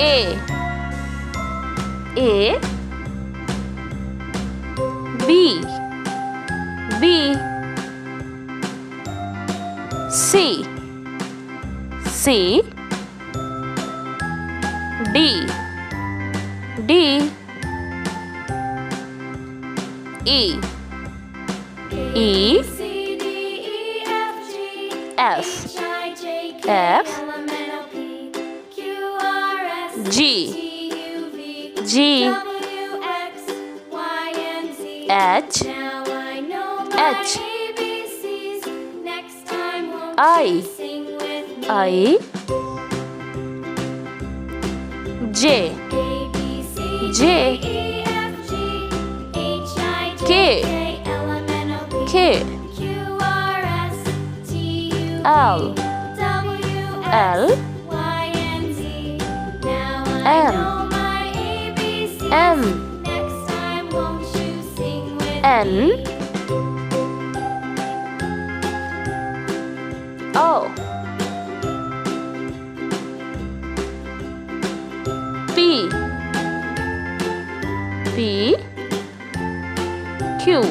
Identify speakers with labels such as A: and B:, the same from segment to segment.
A: A B C D E F G H I J K L M N O P Q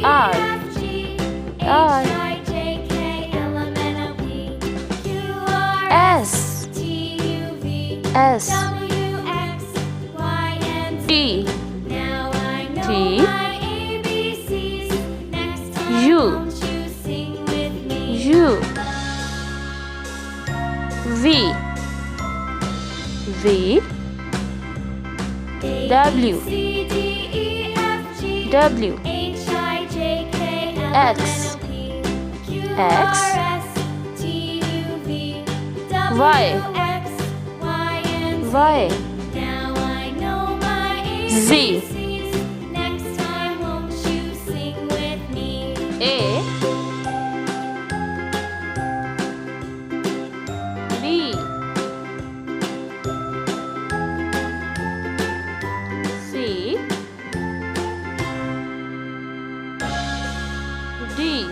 A: R S T U V W X Y Z A B C D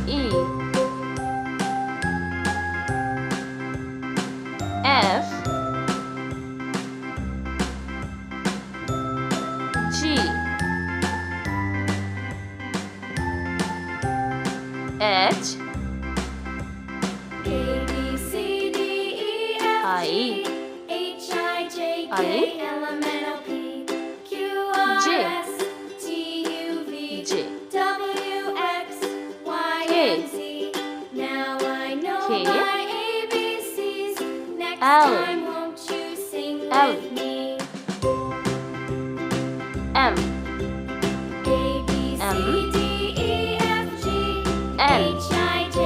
A: E F G H I J L M N